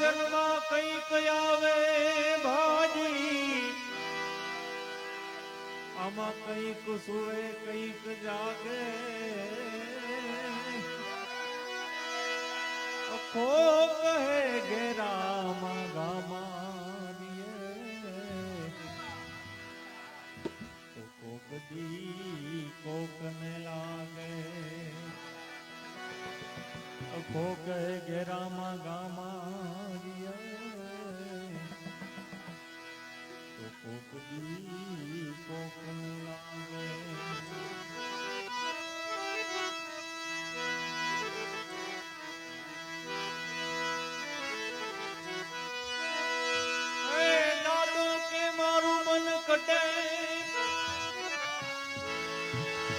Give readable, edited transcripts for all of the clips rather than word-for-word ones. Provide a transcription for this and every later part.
ભજનમાં કઈક આવે ભાજી, આમાં કઈક સુવે કઈક જાગે, અખો કહે ઘેરામાં ગામાં કોક દી કોકને લાગે, અખો કહે ઘેરામાં ગામાં કોક દી કોકને લાગે. દાદો કે મારું મન કટે,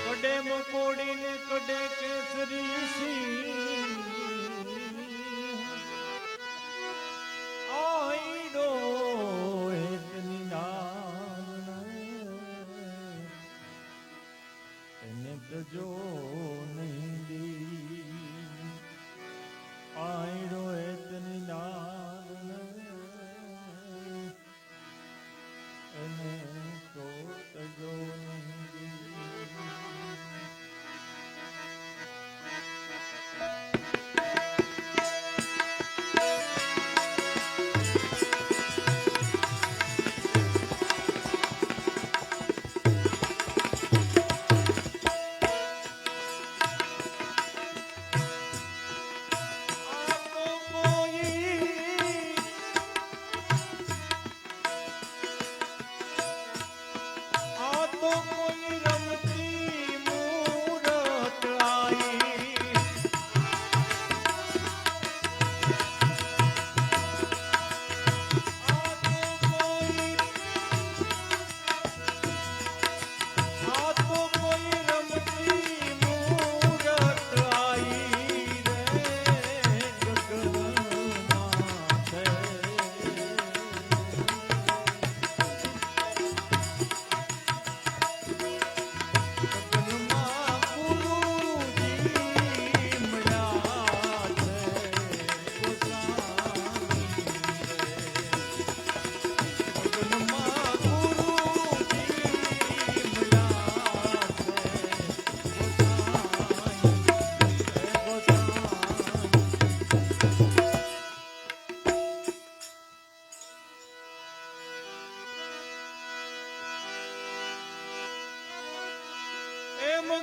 કડે મકોડી ને કડે કેસરી સિંહ, આઈડો હેતની નાગણ, એને તજો નહીં દી, આઈડો હેતની નાગણ, એને તો તજો નહીં દી.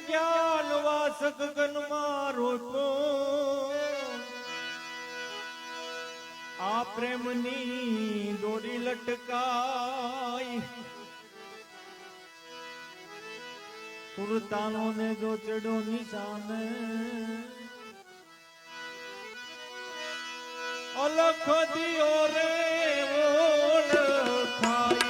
જ્ઞાન વાસક ગનમાં રોટો, આ પ્રેમની દોરી લટકાઈ, સુરતાનો ને જો ચડો નિશાને, અલખ દિયો રે ઓળખાઈ.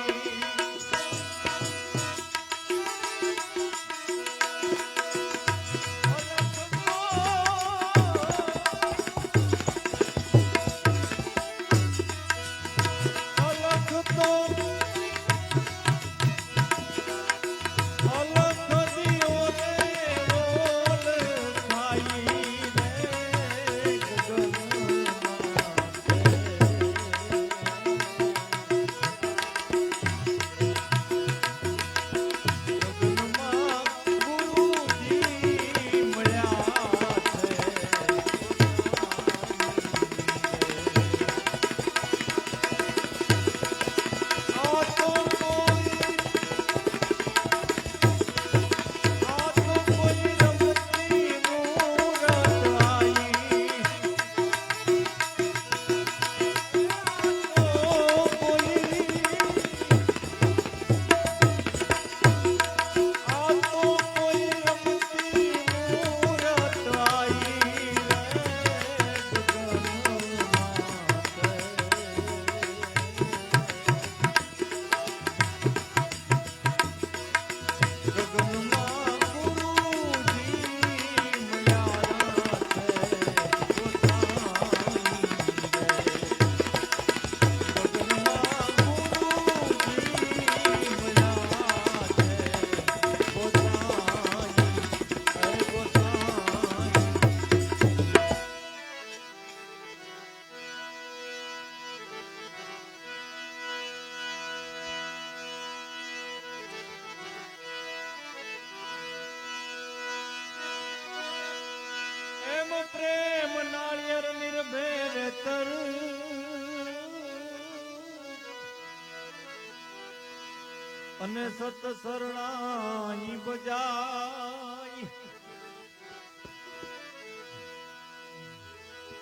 અને સત શરણાઈ બજાય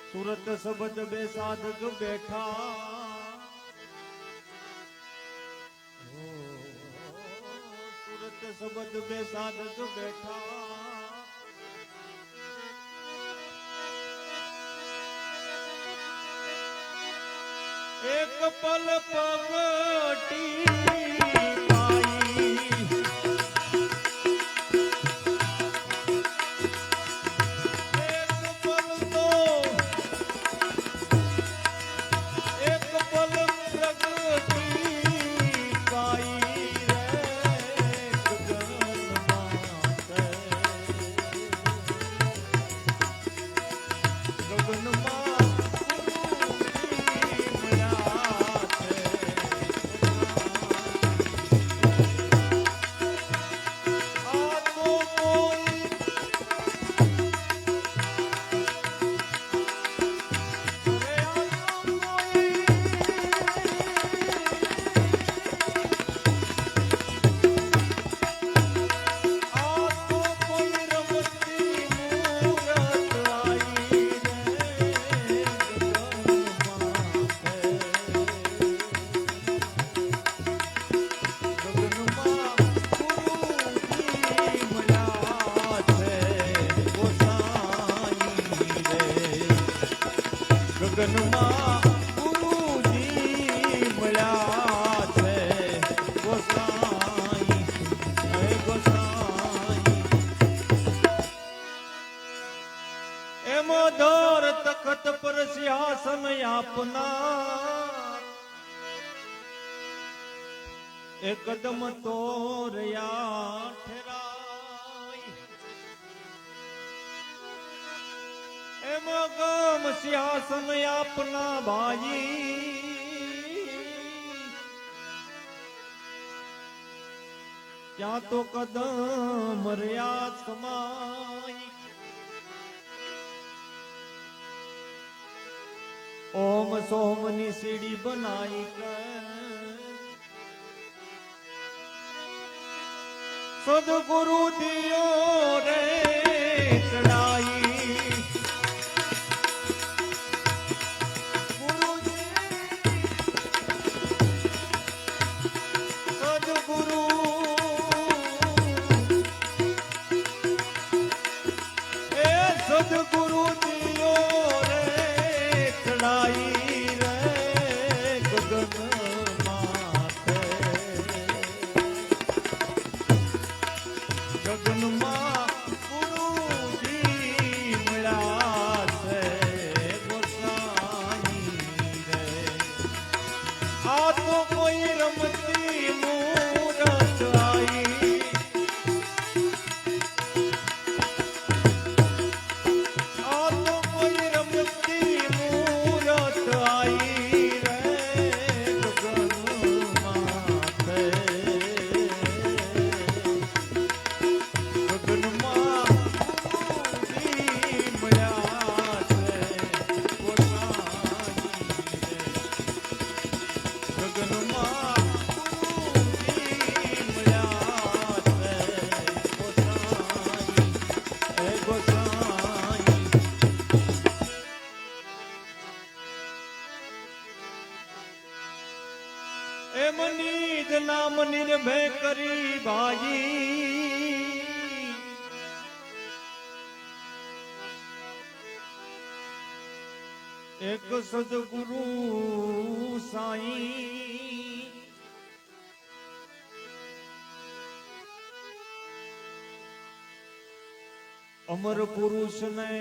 સુરત શબ્દ બે સાધક બેઠા સુરત શબ્દ બે સાધક બેઠા એક પલ પગટી ગગનમાં ગુરુજી મળ્યા છે ગોસાઈ હે ગોસાઈ એમ ધર તખત પર સિંહાસન આપનાર એકદમ તોરયા ઠેરાય એમ ગમ સિંહાસન આપના ભાઈ ત્યાં તો કદમ રહ્યા સમાય ઓમ સોમની સીડી બનાઈ સદગુરુ દિયો રે ચડાઈ સદગુરુ દિયો રે ચડાઈ રે ગગન માથે ગગનમાં ગુરુજી મળ્યા છે ગોસાઈ રે આ તો કોઈ રમતી મૂરત આઈ એમની જ નામ નિર્ભય કરી ભાઈ એક સદગુરુ સાઈ અમર પુરુષ ને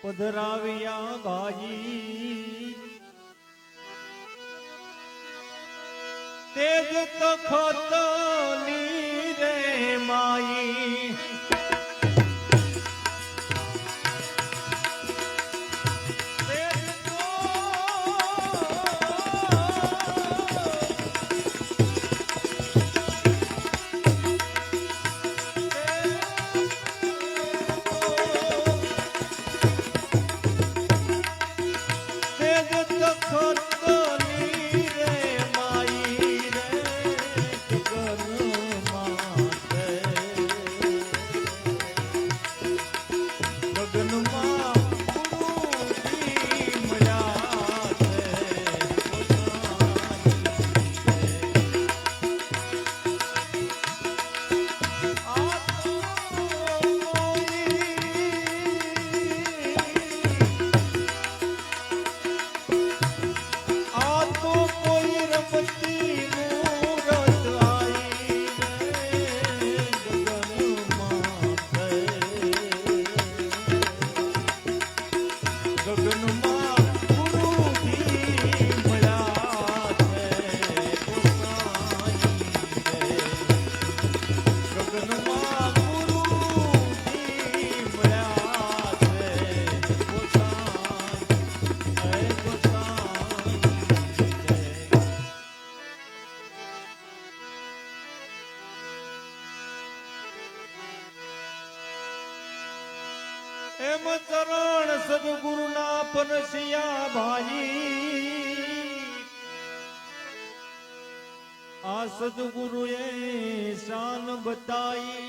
પધરાવ્યા ભાઈ તેજ તખત રે માઈ ગગનમાં ગુરુજી મળ્યા છે ગોસાઈ રે. ગગનમાં ગુરુજી મળ્યા છે ગોસાઈ ગોસાઈ રે. એમ ચરણ સદગુરુના પનસિયા ભાઈ આ સદગુરુએ શાન બતાઈ.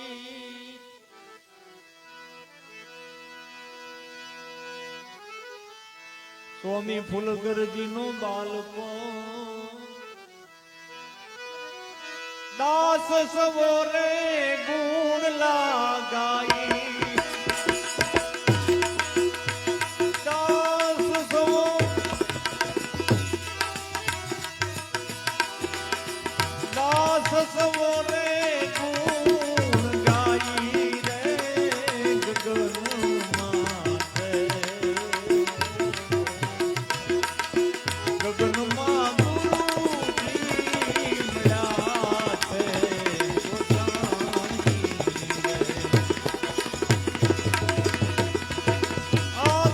સ્વામી ફૂલગરજીનો બાળકો દાસ સવોરે ગુણ લાગાઈ. સવોરે ગુણ ગાઈ રે ગગનમાં ગગનમાં ગુરુજી મળ્યા છે ગોસાઈ રે. આ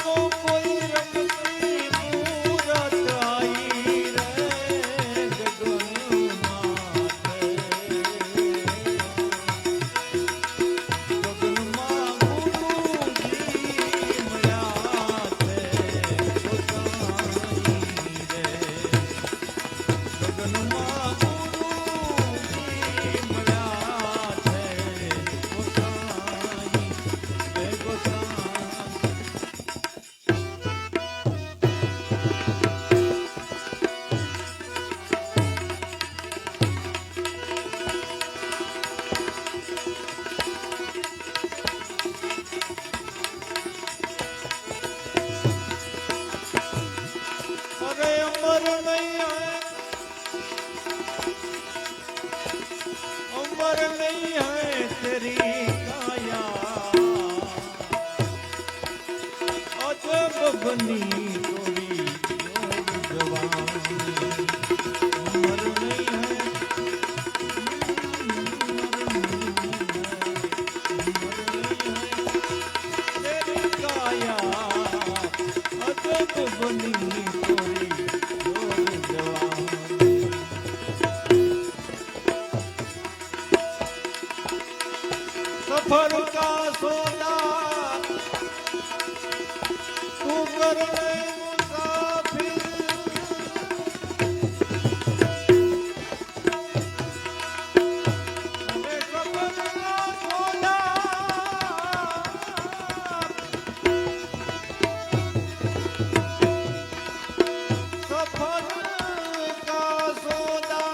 તો કોઈ રમતી મૂરત આઈ રે ગગનમાં ગગનમાં ગુરુજી મળ્યા છે ગોસાઈ રે. ગગનમાં ગુરુજી મળ્યા છે ગોસાઈ રે ગોસાઈ. અરે અમર નહીં હૈ અમર નહીં હૈ તેરી કાયા અજબ બની તોરી જવાની. અમર નહીં હૈ તેરી કાયા અજબ બની તોરી જવાની. सफर का सोदा तू कर ले मुसाफिर. अरे सफर का सोदा सफर का सोदा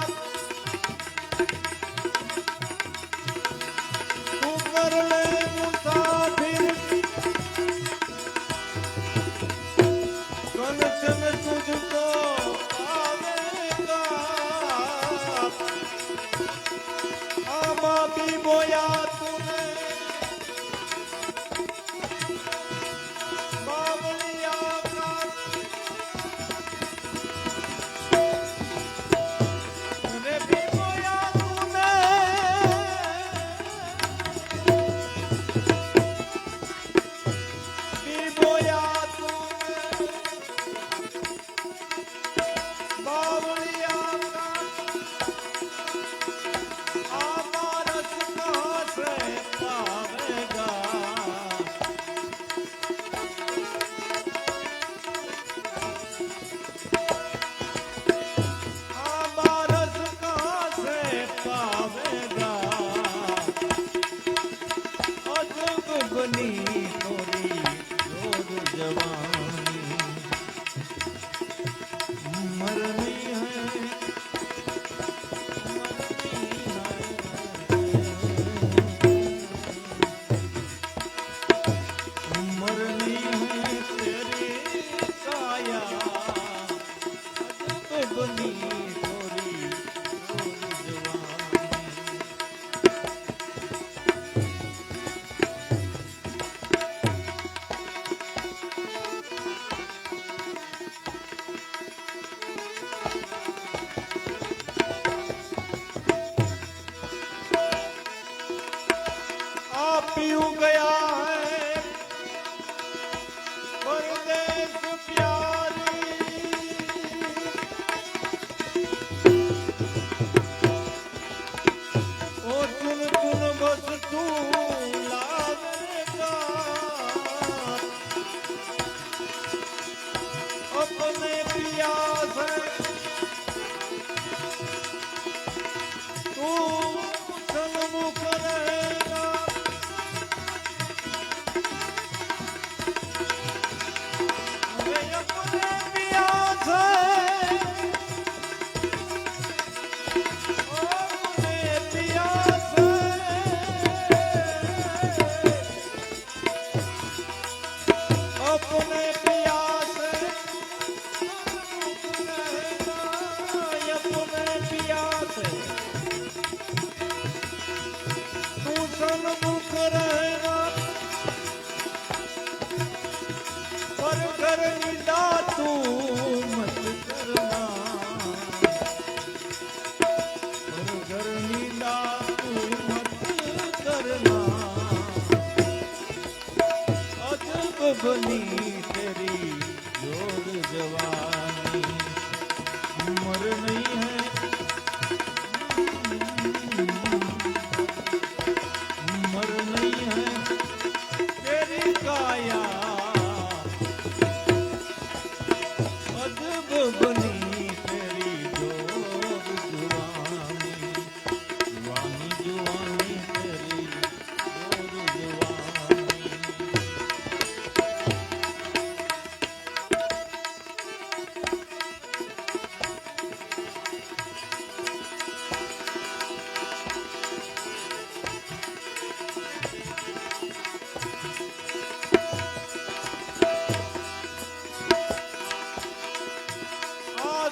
तू कर ले मुसाफिर. पीऊ गया है परदेश प्यारी ओ चुन चुन बस तू लावेगा अपने पिया से तू सन्मुख रहेगा वे अपने पिया से अपने पिया से अपने पिया से सन्मुख रहेगा अपने पिया से तू सन्मुख रहेगा पर कर निंदा तू मत करना पर कर निंदा तू मत करना अजब बनी तेरी जोर जवानी उम्र नहीं है उम्र नहीं है तेरी काया अजब बनी तेरी जोर जुवानी जुवानी जुवानी तेरी जोर जुवानी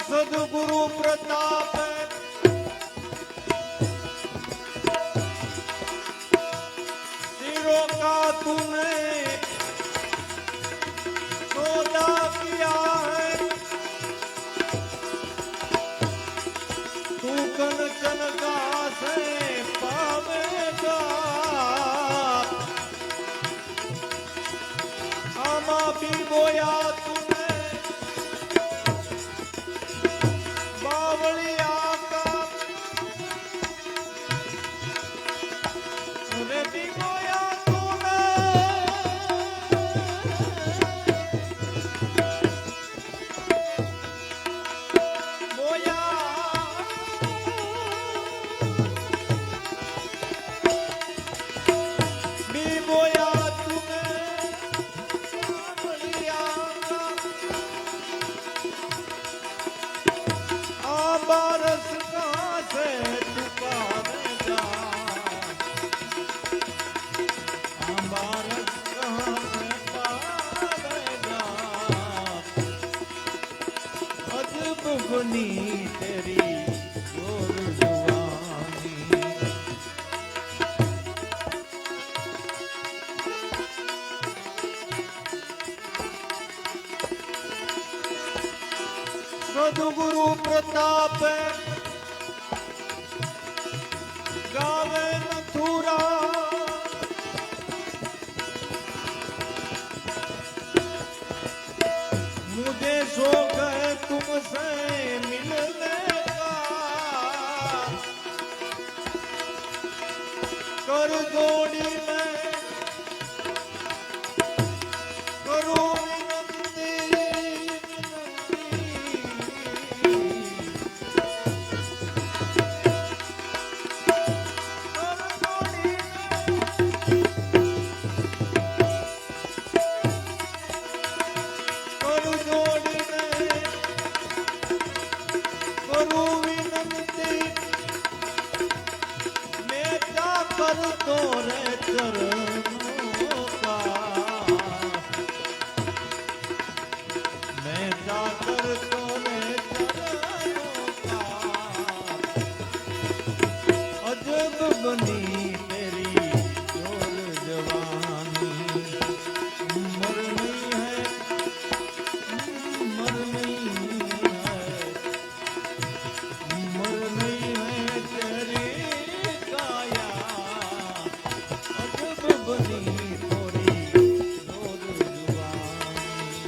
सदगुरु प्रताप सिरों का तूने सौदा किया है तू कंचन का से पावेगा आमा भी बोया तूने बावलिया का रे भी बोया तूने बोया भी बोया तूने बावलिया का बारस कहाँ से तू पावेगा बारस कहाँ से पावेगा अजब बनी तेरी जोर जुवानी सदगुरु प्रताप गावे मथुरा मुझे शौक है तुमसे मिलने का कर जोड़ी में करो विनती विनती બની થોડી રોજ જુવાની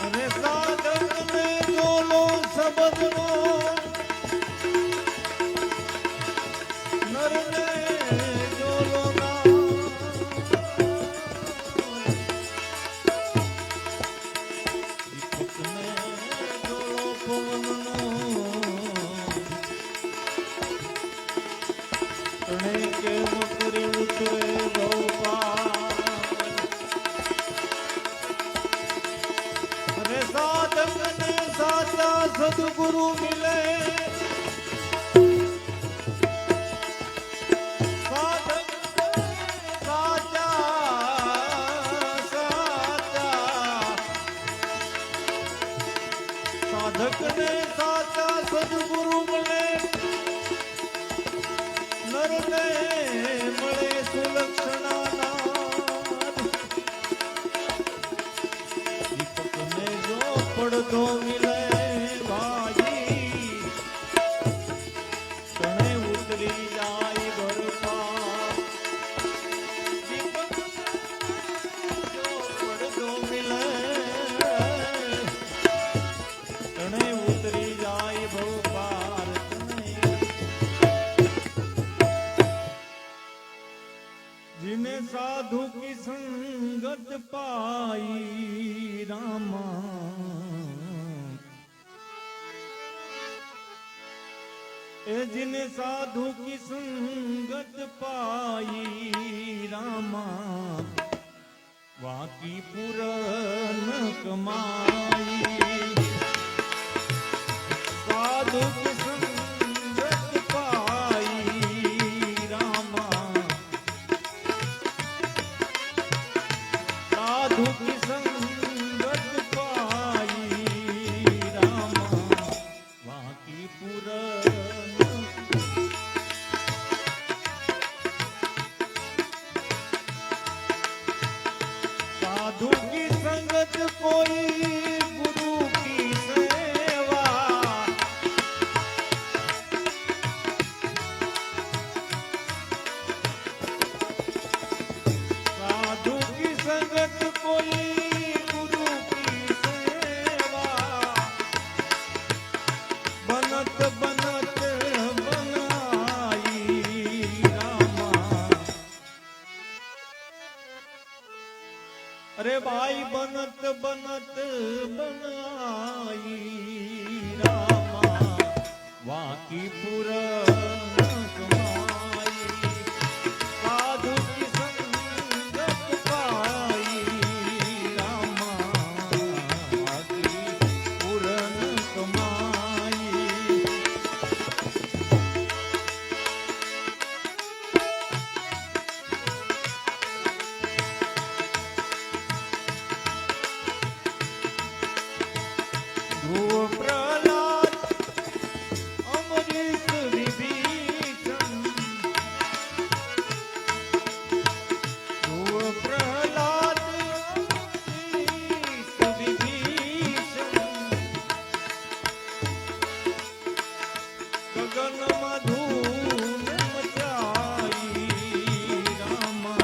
અરે સાધકને જોલો શબ્દનો નરને જોલો ના દીપકને જોલો પવનનો તણે કેમ કરી ઉતરે અરે સાધકને સાચા સદગુરુ મિલે સાધકને સાચા સદગુરુ મળે નરને મળે સુલક્ષણા દીપકને જો પડદો મિલે ભાઈ તણે ઉતરી જાય બરફા દીપકને જો પડદો મિલે તણે ઉતરી જાય ભવપાર जिन्हें साधु की संगत पाई रामा ए जिन्हें साधु की संगत पाई रामा वाकी पूरन कमाई साधु की संगत पाई रामा साधु की संगत पाई रामा वाकी पूरन साधु की संगत कोई गुरु की सेवा साधु की संगत कोई गुरु की सेवा बनत बनत बनाई रामा अरे भाई बनत बनत बनाई रामा वाकी पूरन कमाई साधु की संगत पाई रामा वाकी पूरन कमाई ध्रुव प्रहलाद अमरीश विभीषण ध्रुव प्रहलाद अमरीश विभीषण गगन मधुन मचाई रामा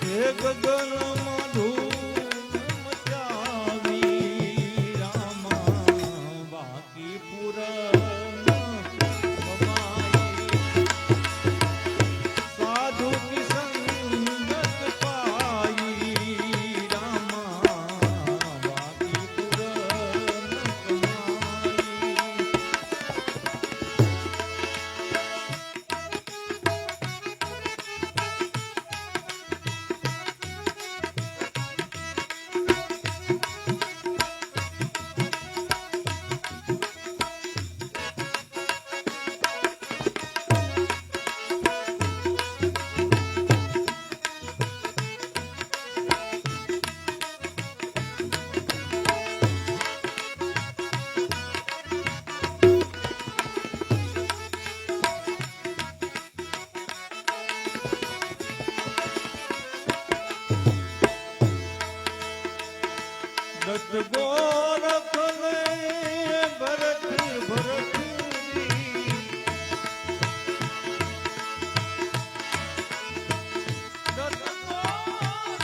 हे गगन દત્ત ગોરખને ભરત ભરતની દત્ત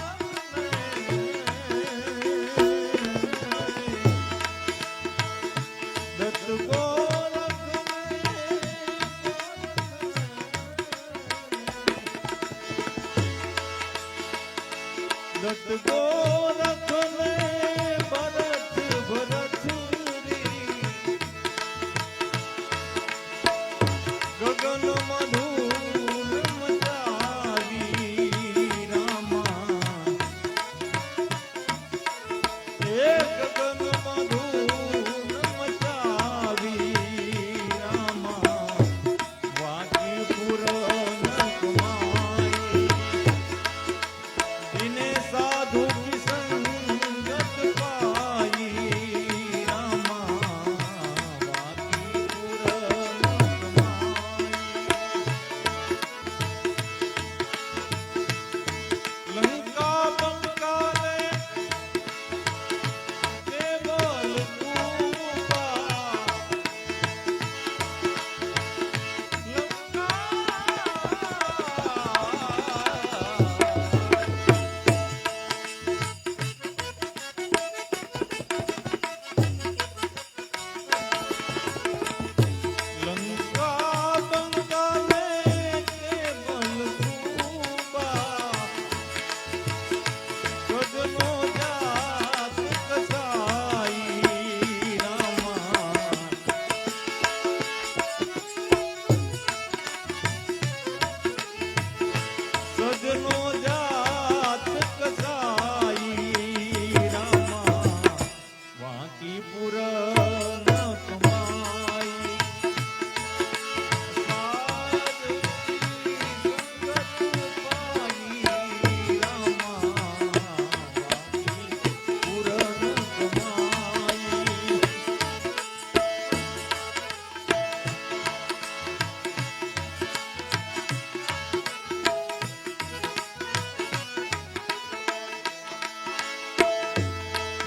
દત્ત ગોરખને ભરત ભરતની ગગન મધુર મચાવી રામા એ ગગન મધુર મચાવી રામા વાકી પુરન કમાઈ દિને સાધુ કી સંગત પાઈ રામા વાકી પુરન કમાઈ લંકા બંકાને કેવલ કૃપા લંકા બંકાને કેવલ કૃપા સજનો જાત કસાઈ રામા સજનો જાત કસાઈ રામા વાંકી પુરન કમાઈ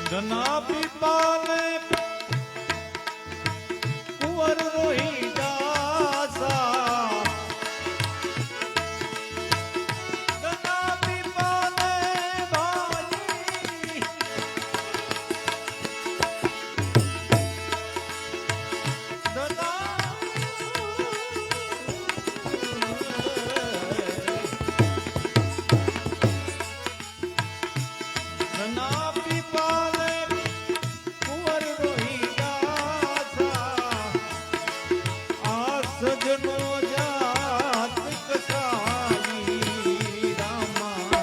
ધના પીપાને કુંવર રોહિદાસા ધના પીપાને ભાઈ ધના પીપાને કુંવર રોહિદાસા આ સજનો જાત કસાઈ રામા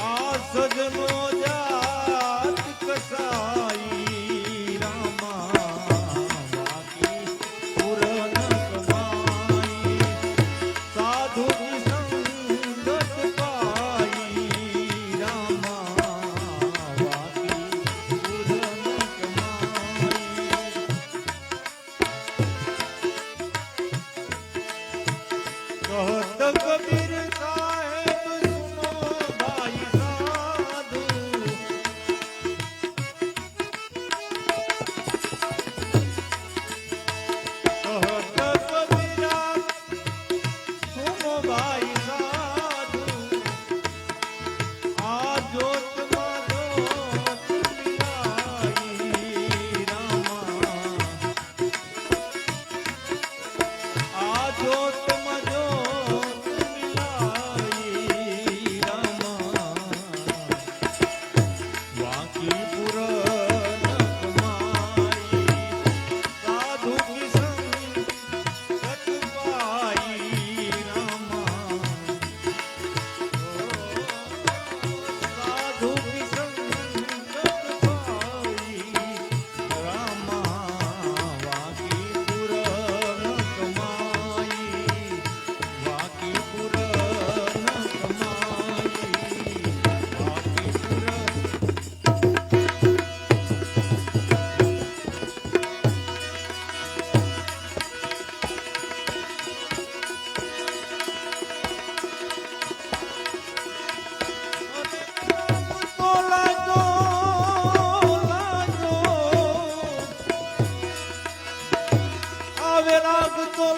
આ સજનો જાત કસાઈ રામા વાકી પુરન કમાઈ સાધુ કી સંગત પાઈ રામા વાકી પુરન કમાઈ કહત કબીર સાહેબ સુનો ભાઈ સાધુ કહત કબીરા સુનો ભાઈ સાધુ આ જોતમાં જોત મિલાઈ રામા આ જોતમાં જોત મિલાઈ રામા વાંકી પુરન કમાઈ સાધુ કી સંગત પાઈ રામા સાધુ કી સંગત પાઈ રામા વાકી પુરન કમાઈ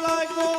લાગ્યો